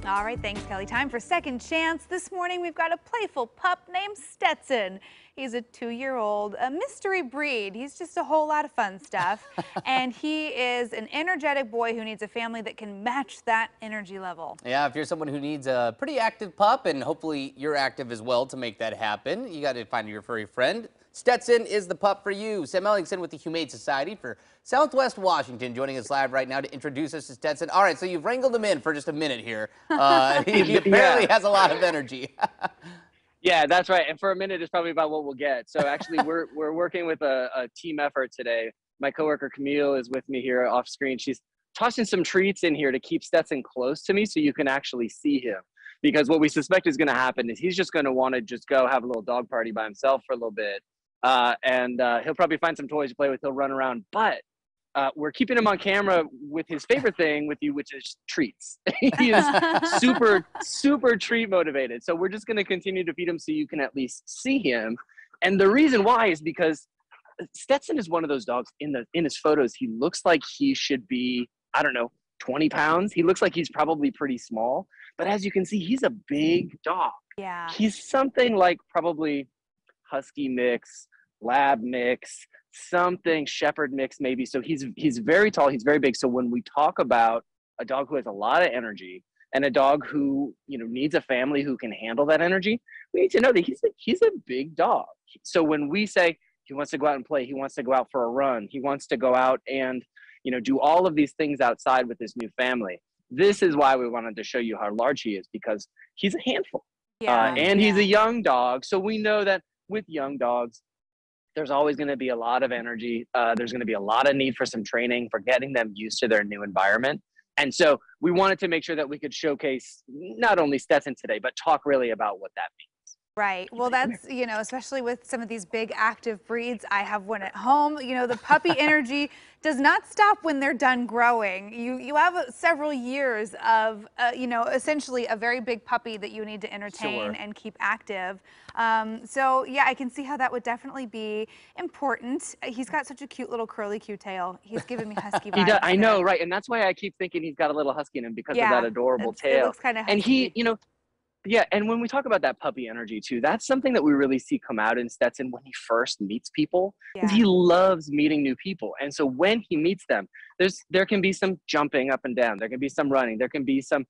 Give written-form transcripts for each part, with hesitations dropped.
All right, thanks, Kelly. Time for Second Chance. This morning, we've got a playful pup named Stetson. He's a 2-year-old, a mystery breed. He's just a whole lot of fun stuff. And he is an energetic boy who needs a family that can match that energy level. Yeah, if you're someone who needs a pretty active pup, and hopefully you're active as well to make that happen, you got to find your furry friend. Stetson is the pup for you. Sam Ellingson with the Humane Society for Southwest Washington joining us live right now to introduce us to Stetson. All right, so you've wrangled him in for just a minute here. He apparently has a lot of energy. Yeah, that's right. And for a minute, it's probably about what we'll get. So actually, we're working with a team effort today. My coworker Camille is with me here off screen. She's tossing some treats in here to keep Stetson close to me so you can actually see him. Because what we suspect is going to happen is he's just going to want to just go have a little dog party by himself for a little bit. And he'll probably find some toys to play with. He'll run around. But we're keeping him on camera with his favorite thing with you, which is treats. He is super treat motivated. So we're just going to continue to feed him so you can at least see him. And the reason why is because Stetson is one of those dogs in his photos. He looks like he should be, I don't know, 20 pounds. He looks like he's probably pretty small. But as you can see, he's a big dog. Yeah. He's something like probably husky mix, lab mix, something shepherd mix maybe. So he's very tall, he's very big. So when we talk about a dog who has a lot of energy and a dog who, needs a family who can handle that energy, we need to know that he's a big dog. So when we say he wants to go out and play, he wants to go out for a run, he wants to go out and do all of these things outside with his new family. This is why we wanted to show you how large he is, because he's a handful. Yeah, and he's a young dog. So we know that with young dogs, there's always going to be a lot of energy. There's going to be a lot of need for some training for getting them used to their new environment. And so we wanted to make sure that we could showcase not only Stetson today, but talk really about what that means. Right. Well, that's, especially with some of these big active breeds. I have one at home. The puppy energy does not stop when they're done growing. You have several years of, essentially a very big puppy that you need to entertain and keep active. So, yeah, I can see how that would definitely be important. He's got such a cute little curly Q tail. He's giving me husky vibes. He does, I know, right? And that's why I keep thinking he's got a little husky in him because of that adorable tail. It looks kind of husky. And he, yeah, and when we talk about that puppy energy too, that's something that we really see come out in Stetson when he first meets people. Yeah. He loves meeting new people. And so when he meets them, there can be some jumping up and down. There can be some running. There can be some,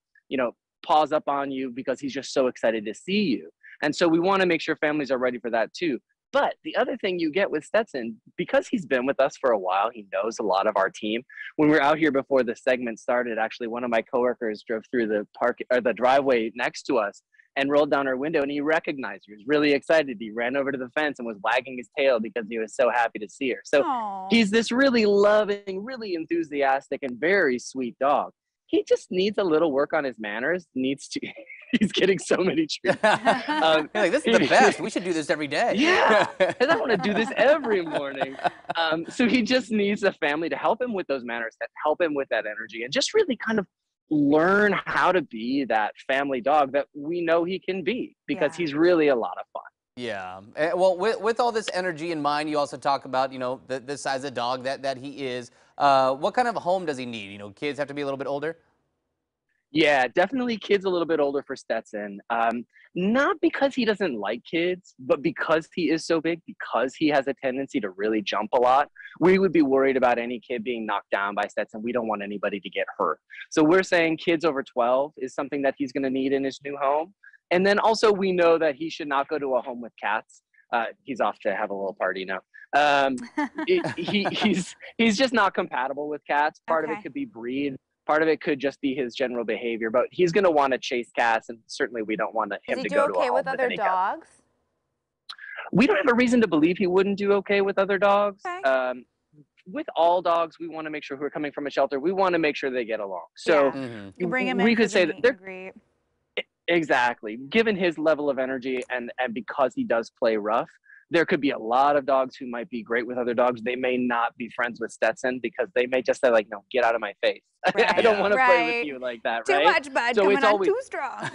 paws up on you because he's just so excited to see you. And so we want to make sure families are ready for that too. But the other thing you get with Stetson, because he's been with us for a while, he knows a lot of our team. When we were out here before the segment started, actually one of my coworkers drove through the park or the driveway next to us and rolled down our window, and he recognized her. He was really excited. He ran over to the fence and was wagging his tail because he was so happy to see her. So he's this really loving, really enthusiastic, and very sweet dog. He just needs a little work on his manners. He's getting so many treats. Like, this is the best. We should do this every day. Yeah, and I want to do this every morning. So he just needs a family to help him with those manners, that help him with that energy, and just really kind of learn how to be that family dog that we know he can be, because he's really a lot of fun. Yeah. Well, with all this energy in mind, you also talk about, the size of dog that he is. What kind of a home does he need? Kids have to be a little bit older? Yeah, definitely kids a little bit older for Stetson. Not because he doesn't like kids, but because he is so big, because he has a tendency to really jump a lot. We would be worried about any kid being knocked down by Stetson. We don't want anybody to get hurt. So we're saying kids over 12 is something that he's going to need in his new home. And then also we know that he should not go to a home with cats. He's off to have a little party now. He's just not compatible with cats. Part of it could be breed. Part of it could just be his general behavior, but he's going to want to chase cats, and certainly we don't want him to go to a home with any cats. Does he do okay with other dogs? We don't have a reason to believe he wouldn't do okay with other dogs. Okay. With all dogs, we want to make sure who are coming from a shelter, we want to make sure they get along. So you bring him in, we could say that they're exactly, given his level of energy and because he does play rough, there could be a lot of dogs who might be great with other dogs. They may not be friends with Stetson because they may just say like, no, get out of my face. I don't Right, want to play with right. you like that, Too right? much, bud. So Coming it's on always too strong.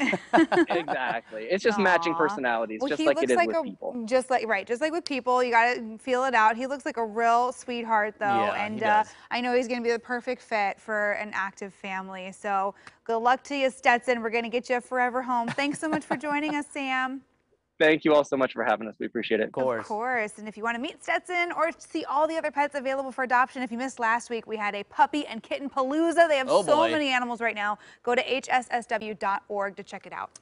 exactly. It's just matching Aw. personalities, Well, just he like it looks is like with people. just like, right, just like with people, you gotta feel it out. He looks like a real sweetheart, though, Yeah, he and does. I know he's gonna be the perfect fit for an active family. So good luck to you, Stetson. We're gonna get you a forever home. Thanks so much for joining us, Sam. Thank you all so much for having us. We appreciate it. Of course. And if you want to meet Stetson or see all the other pets available for adoption, if you missed last week, we had a puppy and kitten palooza. They have Oh so boy. many animals right now. Go to hssw.org to check it out.